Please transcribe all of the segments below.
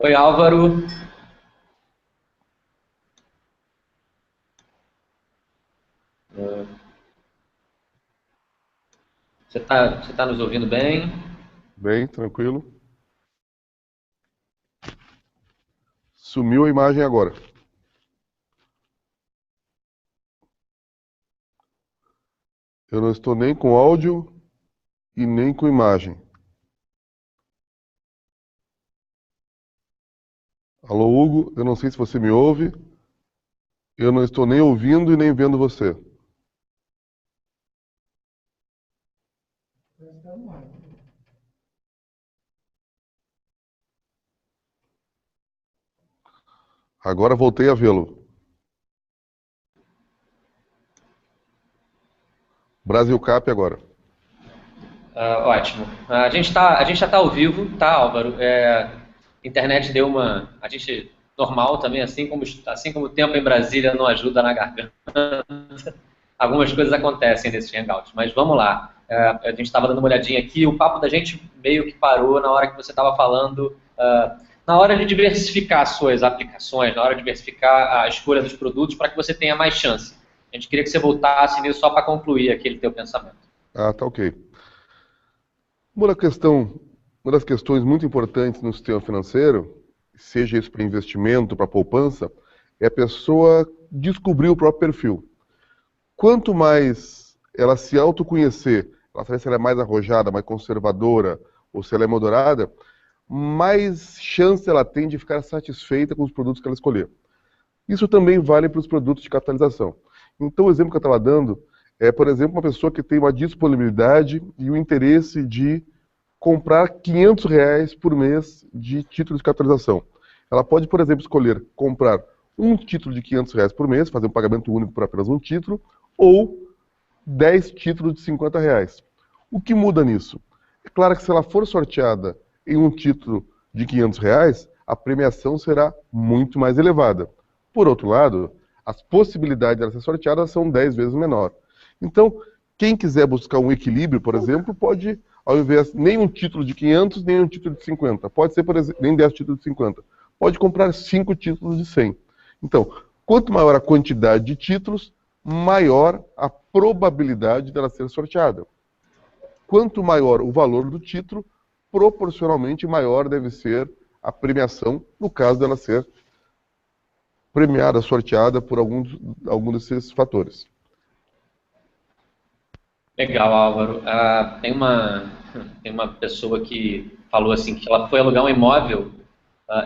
Oi, Álvaro. Você tá nos ouvindo bem? Bem, tranquilo. Sumiu a imagem agora. Eu não estou nem com áudio e nem com imagem. Alô, Hugo, eu não sei se você me ouve. Eu não estou nem ouvindo e nem vendo você. Agora voltei a vê-lo. Brasil Cap agora. Ótimo. A gente já está ao vivo, tá, Álvaro? A internet deu uma. A gente normal também, assim como o tempo em Brasília não ajuda na garganta. Algumas coisas acontecem nesses hangouts, mas vamos lá. A gente estava dando uma olhadinha aqui, o papo da gente meio que parou na hora que você estava falando, na hora de diversificar as suas aplicações, na hora de diversificar a escolha dos produtos para que você tenha mais chance. A gente queria que você voltasse nisso só para concluir aquele teu pensamento. Ah, tá ok. Uma questão, uma das questões muito importantes no sistema financeiro, seja isso para investimento, para poupança, é a pessoa descobrir o próprio perfil. Quanto mais ela se autoconhecer, ela saber se ela é mais arrojada, mais conservadora, ou se ela é moderada, mais chance ela tem de ficar satisfeita com os produtos que ela escolher. Isso também vale para os produtos de capitalização. Então, o exemplo que eu estava dando é, por exemplo, uma pessoa que tem uma disponibilidade e o interesse de comprar R$ 500 por mês de título de capitalização. Ela pode, por exemplo, escolher comprar um título de R$ 500 por mês, fazer um pagamento único por apenas um título, ou 10 títulos de R$ 50. O que muda nisso? É claro que se ela for sorteada em um título de R$ 500, a premiação será muito mais elevada. Por outro lado, as possibilidades de ela ser sorteada são 10 vezes menor. Então, quem quiser buscar um equilíbrio, por exemplo, pode, ao invés nem um título de 500, nem um título de 50. Pode ser, por exemplo, nem 10 títulos de 50. Pode comprar 5 títulos de 100. Então, quanto maior a quantidade de títulos, maior a probabilidade dela ser sorteada. Quanto maior o valor do título, proporcionalmente maior deve ser a premiação, no caso dela ser premiada, sorteada por algum desses fatores. Legal, Álvaro. Tem uma pessoa que falou assim que ela foi alugar um imóvel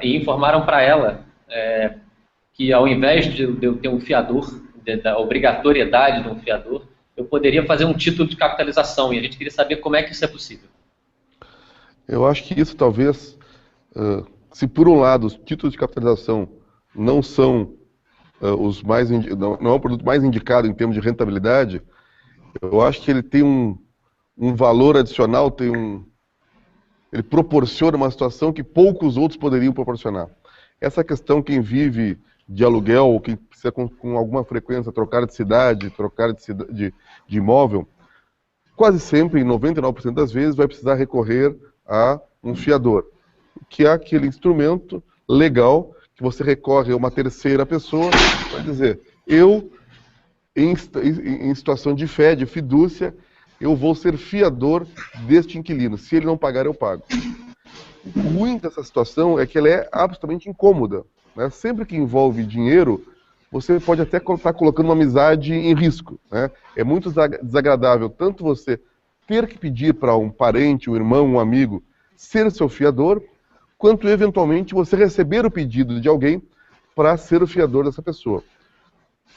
e informaram para ela que ao invés de eu ter um fiador, da obrigatoriedade de um fiador, eu poderia fazer um título de capitalização e a gente queria saber como é que isso é possível. Eu acho que isso talvez, se por um lado os títulos de capitalização não são não é o produto mais indicado em termos de rentabilidade, eu acho que ele tem um valor adicional, ele proporciona uma situação que poucos outros poderiam proporcionar. Essa questão, quem vive de aluguel, ou quem precisa com alguma frequência trocar de cidade, de imóvel, quase sempre, em 99% das vezes, vai precisar recorrer a um fiador, que é aquele instrumento legal que você recorre a uma terceira pessoa para dizer, em situação de fé, de fidúcia, eu vou ser fiador deste inquilino. Se ele não pagar, eu pago. O ruim dessa situação é que ela é absolutamente incômoda, né? Sempre que envolve dinheiro, você pode até estar colocando uma amizade em risco, né? É muito desagradável tanto você ter que pedir para um parente, um irmão, um amigo ser seu fiador, quanto eventualmente você receber o pedido de alguém para ser o fiador dessa pessoa.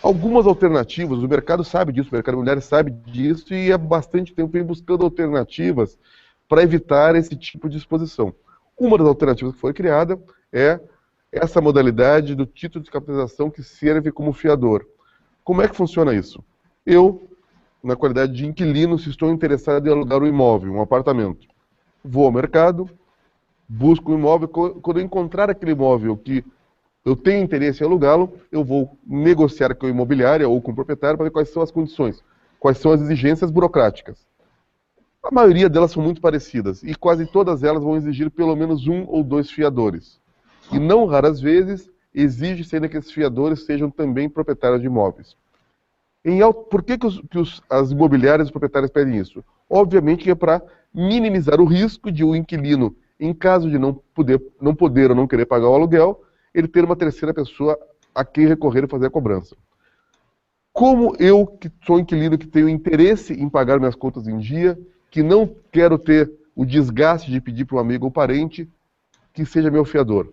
Algumas alternativas, o mercado sabe disso, o mercado imobiliário sabe disso e há bastante tempo vem buscando alternativas para evitar esse tipo de exposição. Uma das alternativas que foi criada é essa modalidade do título de capitalização que serve como fiador. Como é que funciona isso? Eu, na qualidade de inquilino, se estou interessado em alugar um imóvel, um apartamento, vou ao mercado, busco um imóvel, quando eu encontrar aquele imóvel que eu tenho interesse em alugá-lo, eu vou negociar com a imobiliária ou com o proprietário para ver quais são as condições, quais são as exigências burocráticas. A maioria delas são muito parecidas e quase todas elas vão exigir pelo menos um ou dois fiadores. E não raras vezes exige-se ainda que esses fiadores sejam também proprietários de imóveis. Por que as imobiliárias e os proprietários pedem isso? Obviamente que é para minimizar o risco de o inquilino, em caso de não poder ou não querer pagar o aluguel, ele ter uma terceira pessoa a quem recorrer e fazer a cobrança. Como eu, que sou inquilino, que tenho interesse em pagar minhas contas em dia, que não quero ter o desgaste de pedir para um amigo ou parente que seja meu fiador,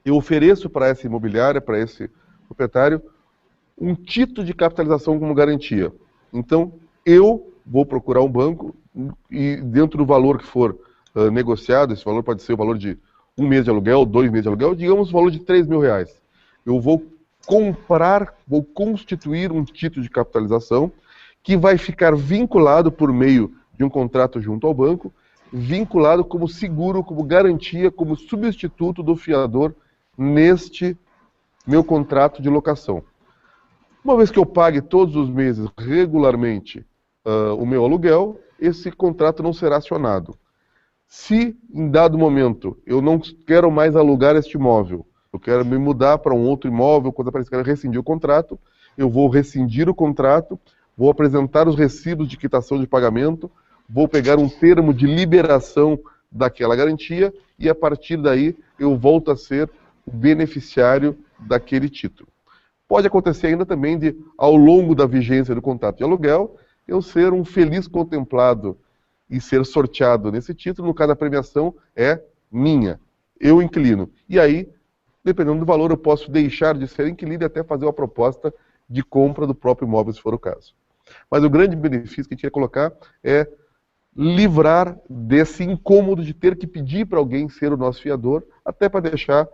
eu ofereço para essa imobiliária, para esse proprietário, um título de capitalização como garantia. Então, eu vou procurar um banco e dentro do valor que for negociado, esse valor pode ser o valor de 1 mês de aluguel, 2 meses de aluguel, digamos o valor de R$3.000. Eu vou vou constituir um título de capitalização que vai ficar vinculado por meio de um contrato junto ao banco, vinculado como seguro, como garantia, como substituto do fiador neste meu contrato de locação. Uma vez que eu pague todos os meses regularmente o meu aluguel, esse contrato não será acionado. Se em dado momento eu não quero mais alugar este imóvel, eu quero me mudar para um outro imóvel, quando aparecer, quero rescindir o contrato, eu vou rescindir o contrato, vou apresentar os recibos de quitação de pagamento, vou pegar um termo de liberação daquela garantia e a partir daí eu volto a ser o beneficiário daquele título. Pode acontecer ainda também de, ao longo da vigência do contrato de aluguel, eu ser um feliz contemplado e ser sorteado nesse título, no caso a premiação é minha, eu inquilino. E aí, dependendo do valor, eu posso deixar de ser inquilino e até fazer uma proposta de compra do próprio imóvel, se for o caso. Mas o grande benefício que a gente ia colocar é livrar desse incômodo de ter que pedir para alguém ser o nosso fiador, até para deixar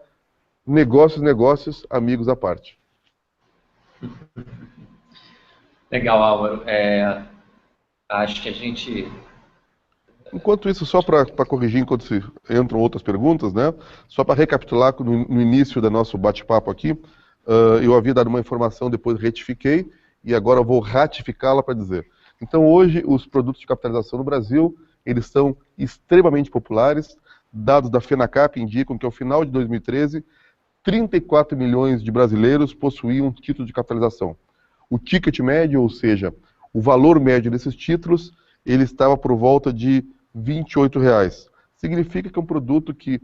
negócios, amigos à parte. Legal, Álvaro. Acho que a gente... Enquanto isso, só para corrigir, enquanto entram outras perguntas, né? Só para recapitular no início do nosso bate-papo aqui, eu havia dado uma informação, depois retifiquei, e agora vou ratificá-la para dizer. Então, hoje, os produtos de capitalização no Brasil, eles são extremamente populares. Dados da FENACAP indicam que, ao final de 2013, 34 milhões de brasileiros possuíam um título de capitalização. O ticket médio, ou seja, o valor médio desses títulos, ele estava por volta de R$28. Significa que é um produto que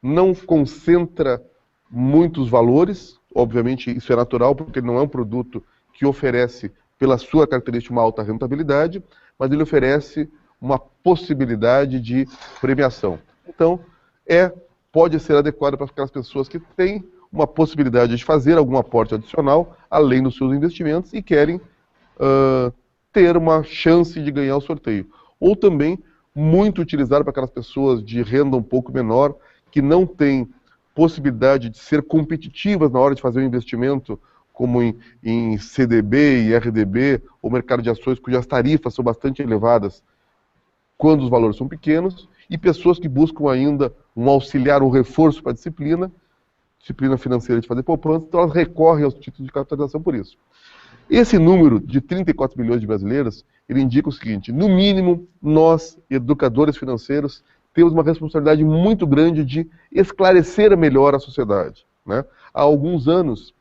não concentra muitos valores, obviamente isso é natural, porque ele não é um produto que oferece, pela sua característica, uma alta rentabilidade, mas ele oferece uma possibilidade de premiação. Então, pode ser adequado para aquelas pessoas que têm uma possibilidade de fazer algum aporte adicional, além dos seus investimentos, e querem ter uma chance de ganhar o sorteio. Ou também, muito utilizado para aquelas pessoas de renda um pouco menor, que não têm possibilidade de ser competitivas na hora de fazer um investimento, como em CDB e RDB, ou mercado de ações, cujas tarifas são bastante elevadas quando os valores são pequenos, e pessoas que buscam ainda um auxiliar, um reforço para a disciplina financeira de fazer poupança, então elas recorrem aos títulos de capitalização por isso. Esse número de 34 milhões de brasileiros, ele indica o seguinte: no mínimo, nós, educadores financeiros, temos uma responsabilidade muito grande de esclarecer melhor a sociedade, né? Há alguns anos,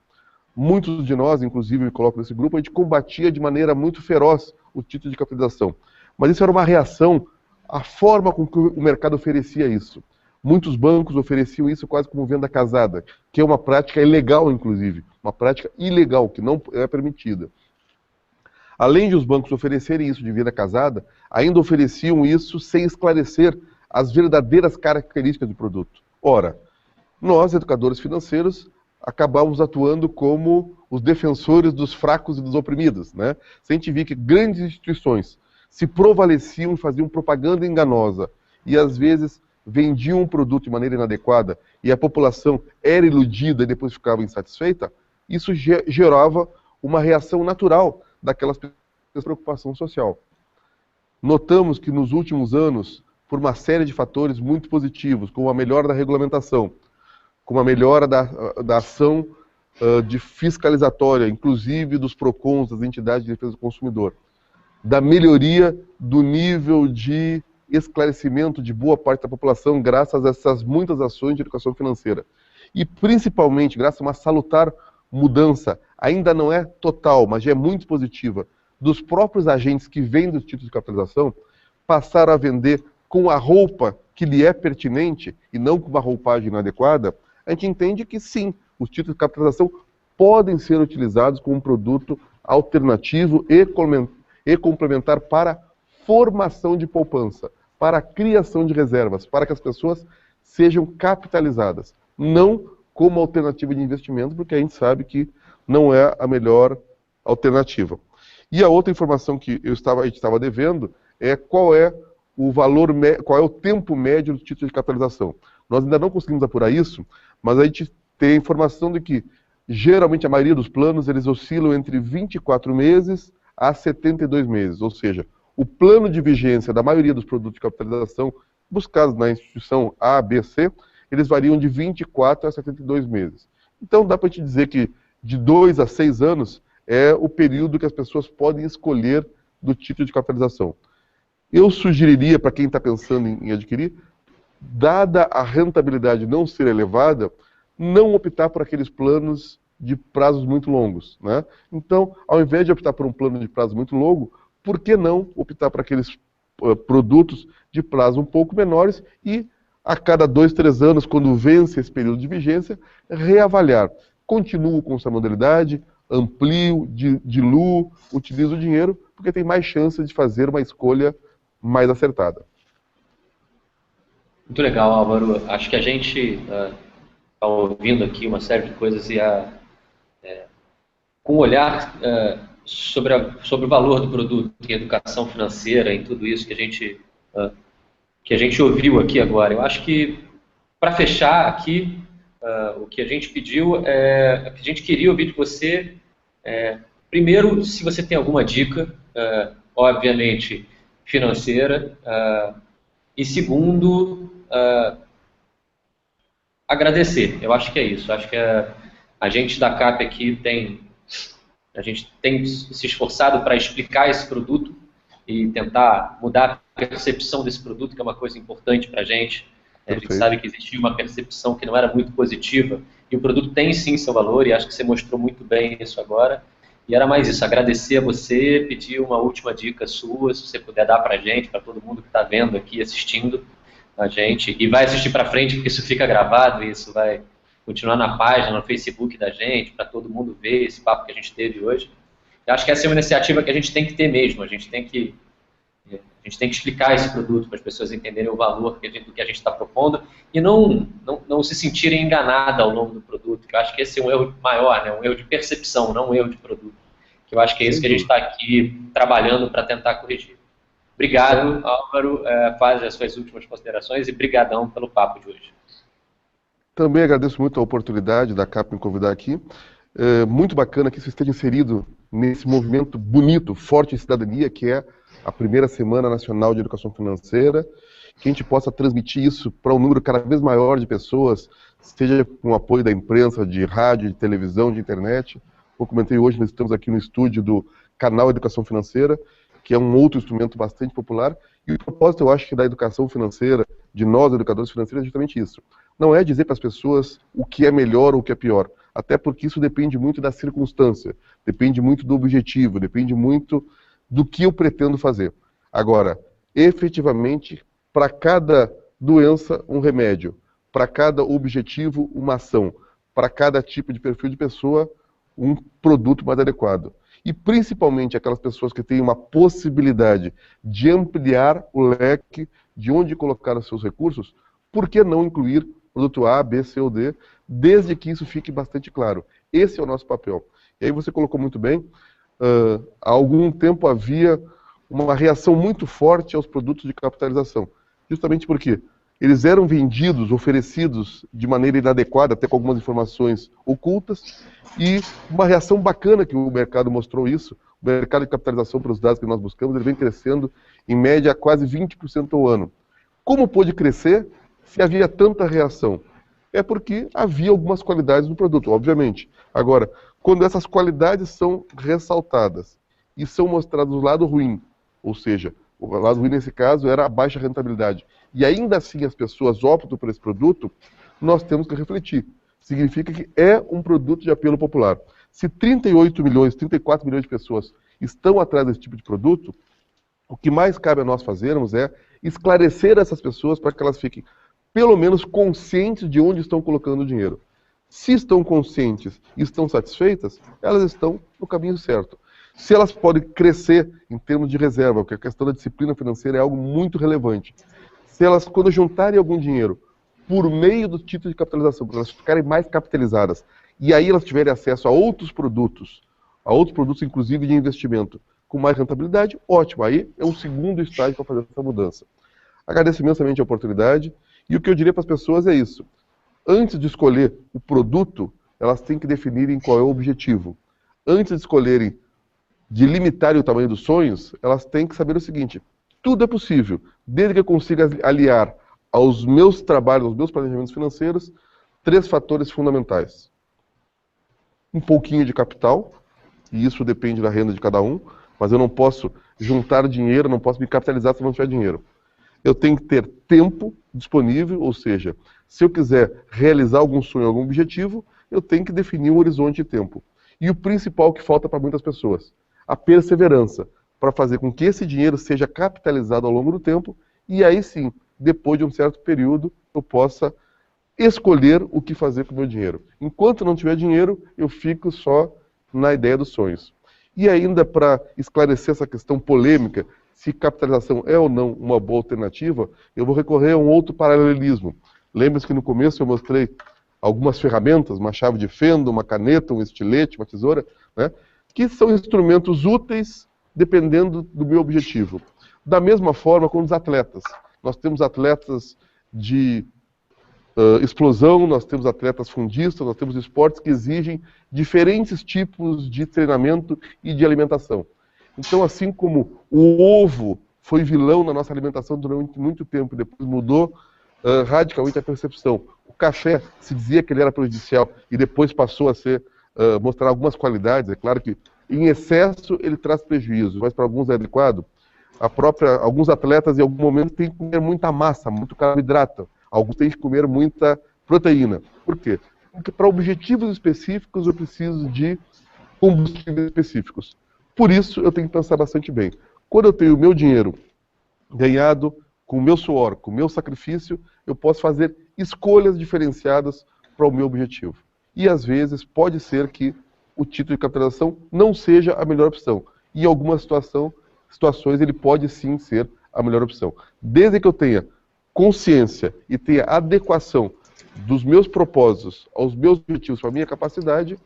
muitos de nós, inclusive me coloco nesse grupo, a gente combatia de maneira muito feroz o título de capitalização. Mas isso era uma reação à forma com que o mercado oferecia isso. Muitos bancos ofereciam isso quase como venda casada, que é uma prática ilegal, inclusive. Uma prática ilegal, que não é permitida. Além de os bancos oferecerem isso de venda casada, ainda ofereciam isso sem esclarecer as verdadeiras características do produto. Ora, nós, educadores financeiros, acabamos atuando como os defensores dos fracos e dos oprimidos, né? Se a gente vê que grandes instituições se provaleciam e faziam propaganda enganosa e às vezes vendiam um produto de maneira inadequada e a população era iludida e depois ficava insatisfeita, isso gerava uma reação natural daquelas pessoas de preocupação social. Notamos que nos últimos anos, por uma série de fatores muito positivos, como a melhora da regulamentação, como a melhora da ação de fiscalizatória, inclusive dos PROCONs, das entidades de defesa do consumidor, da melhoria do nível de esclarecimento de boa parte da população graças a essas muitas ações de educação financeira. E principalmente graças a uma salutar mudança, ainda não é total, mas já é muito positiva, dos próprios agentes que vendem os títulos de capitalização, passaram a vender com a roupa que lhe é pertinente e não com uma roupagem inadequada, a gente entende que sim, os títulos de capitalização podem ser utilizados como um produto alternativo e complementar para formação de poupança, para a criação de reservas, para que as pessoas sejam capitalizadas, não como alternativa de investimento, porque a gente sabe que não é a melhor alternativa. E a outra informação que a gente estava devendo é qual é o valor, qual é o tempo médio do título de capitalização. Nós ainda não conseguimos apurar isso, mas a gente tem a informação de que geralmente a maioria dos planos eles oscilam entre 24 meses a 72 meses, ou seja, o plano de vigência da maioria dos produtos de capitalização buscados na instituição A, B, C, eles variam de 24 a 72 meses. Então dá para te dizer que de 2 a 6 anos é o período que as pessoas podem escolher do título de capitalização. Eu sugeriria para quem está pensando em adquirir, dada a rentabilidade não ser elevada, não optar por aqueles planos de prazos muito longos, né? Então, ao invés de optar por um plano de prazo muito longo, por que não optar por aqueles produtos de prazo um pouco menores e a cada 2, 3 anos, quando vence esse período de vigência, reavaliar. Continuo com essa modalidade, amplio, diluo, utilizo o dinheiro, porque tem mais chance de fazer uma escolha mais acertada. Muito legal, Álvaro. Acho que a gente está ouvindo aqui uma série de coisas e com um olhar sobre o valor do produto, em educação financeira, em tudo isso que a gente ouviu aqui agora. Eu acho que, para fechar aqui, o que a gente pediu, o que a gente queria ouvir de você, primeiro, se você tem alguma dica, obviamente, financeira, e segundo, agradecer. Eu acho que é isso. Acho que a gente da CAP aqui a gente tem se esforçado para explicar esse produto e tentar mudar a percepção desse produto, que é uma coisa importante para a gente. A gente sabe que existia uma percepção que não era muito positiva, e o produto tem sim seu valor, e acho que você mostrou muito bem isso agora. E era mais isso, agradecer a você, pedir uma última dica sua, se você puder dar para a gente, para todo mundo que está vendo aqui, assistindo a gente, e vai assistir para frente, porque isso fica gravado, e isso vai continuar na página, no Facebook da gente, para todo mundo ver esse papo que a gente teve hoje. Eu acho que essa é uma iniciativa que a gente tem que ter mesmo, a gente tem que explicar esse produto para as pessoas entenderem o valor do que a gente está propondo e não se sentirem enganadas ao longo do produto, que eu acho que esse é um erro maior, né? Um erro de percepção, não um erro de produto. Que eu acho que é isso que a gente está aqui trabalhando para tentar corrigir. Obrigado, Álvaro, faz as suas últimas considerações e brigadão pelo papo de hoje. Também agradeço muito a oportunidade da CAP me convidar aqui. Muito bacana que você esteja inserido nesse movimento bonito, forte em cidadania, que é a primeira Semana Nacional de Educação Financeira, que a gente possa transmitir isso para um número cada vez maior de pessoas, seja com o apoio da imprensa, de rádio, de televisão, de internet. Como comentei hoje, nós estamos aqui no estúdio do canal Educação Financeira, que é um outro instrumento bastante popular, e o propósito, eu acho, que da educação financeira, de nós, educadores financeiros, é justamente isso. Não é dizer para as pessoas o que é melhor ou o que é pior, até porque isso depende muito da circunstância, depende muito do objetivo, depende muito do que eu pretendo fazer. Agora, efetivamente, para cada doença, um remédio, para cada objetivo, uma ação, para cada tipo de perfil de pessoa, um produto mais adequado. E principalmente aquelas pessoas que têm uma possibilidade de ampliar o leque de onde colocar os seus recursos, por que não incluir produto A, B, C ou D, desde que isso fique bastante claro. Esse é o nosso papel. E aí você colocou muito bem, há algum tempo havia uma reação muito forte aos produtos de capitalização, justamente porque eles eram vendidos, oferecidos de maneira inadequada, até com algumas informações ocultas, e uma reação bacana que o mercado mostrou isso. O mercado de capitalização, pelos dados que nós buscamos, ele vem crescendo em média quase 20% ao ano. Como pôde crescer se havia tanta reação? É porque havia algumas qualidades do produto, obviamente. Agora, quando essas qualidades são ressaltadas e são mostradas do lado ruim, ou seja, O lado ruim nesse caso era a baixa rentabilidade. E ainda assim as pessoas optam por esse produto, nós temos que refletir. Significa que é um produto de apelo popular. Se 38 milhões, 34 milhões de pessoas estão atrás desse tipo de produto, o que mais cabe a nós fazermos é esclarecer essas pessoas para que elas fiquem, pelo menos, conscientes de onde estão colocando o dinheiro. Se estão conscientes e estão satisfeitas, elas estão no caminho certo. Se elas podem crescer em termos de reserva, porque a questão da disciplina financeira é algo muito relevante. Se elas, quando juntarem algum dinheiro por meio do título de capitalização, para elas ficarem mais capitalizadas, e aí elas tiverem acesso a outros produtos inclusive de investimento, com mais rentabilidade, ótimo. Aí é um segundo estágio para fazer essa mudança. Agradeço imensamente a oportunidade, e o que eu diria para as pessoas é isso. Antes de escolher o produto, elas têm que definirem qual é o objetivo. Antes de escolherem, de limitarem o tamanho dos sonhos, elas têm que saber o seguinte: tudo é possível, desde que eu consiga aliar aos meus trabalhos, aos meus planejamentos financeiros, 3 fatores fundamentais. Um pouquinho de capital, e isso depende da renda de cada um, mas eu não posso juntar dinheiro, não posso me capitalizar se eu não tiver dinheiro. Eu tenho que ter tempo disponível, ou seja, se eu quiser realizar algum sonho, algum objetivo, eu tenho que definir um horizonte de tempo. E o principal que falta para muitas pessoas, a perseverança, para fazer com que esse dinheiro seja capitalizado ao longo do tempo, e aí sim, depois de um certo período, eu possa escolher o que fazer com o meu dinheiro. Enquanto não tiver dinheiro, eu fico só na ideia dos sonhos. E ainda para esclarecer essa questão polêmica, se capitalização é ou não uma boa alternativa, eu vou recorrer a um outro paralelismo. Lembre-se que no começo eu mostrei algumas ferramentas, uma chave de fenda, uma caneta, um estilete, uma tesoura, né, que são instrumentos úteis dependendo do meu objetivo. Da mesma forma com os atletas. Nós temos atletas de explosão, nós temos atletas fundistas, nós temos esportes que exigem diferentes tipos de treinamento e de alimentação. Então, assim como o ovo foi vilão na nossa alimentação durante muito tempo e depois mudou radicalmente a percepção. O café se dizia que ele era prejudicial e depois passou a ser, mostrar algumas qualidades. É claro que em excesso ele traz prejuízo, mas para alguns é adequado. Alguns atletas em algum momento têm que comer muita massa, muito carboidrato. Alguns têm que comer muita proteína. Por quê? Porque para objetivos específicos eu preciso de combustíveis específicos. Por isso eu tenho que pensar bastante bem. Quando eu tenho o meu dinheiro ganhado com o meu suor, com o meu sacrifício, eu posso fazer escolhas diferenciadas para o meu objetivo. E às vezes pode ser que o título de capitalização não seja a melhor opção. E em algumas situações ele pode sim ser a melhor opção. Desde que eu tenha consciência e tenha adequação dos meus propósitos aos meus objetivos, para a minha capacidade,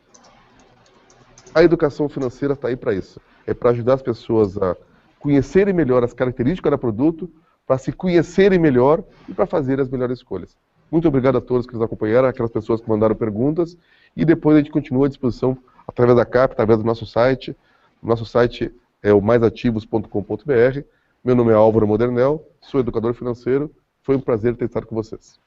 a educação financeira está aí para isso. É para ajudar as pessoas a conhecerem melhor as características do produto, para se conhecerem melhor e para fazerem as melhores escolhas. Muito obrigado a todos que nos acompanharam, aquelas pessoas que mandaram perguntas, e depois a gente continua à disposição através da CAP, através do nosso site. O nosso site é o maisativos.com.br. Meu nome é Álvaro Modernel, sou educador financeiro. Foi um prazer ter estado com vocês.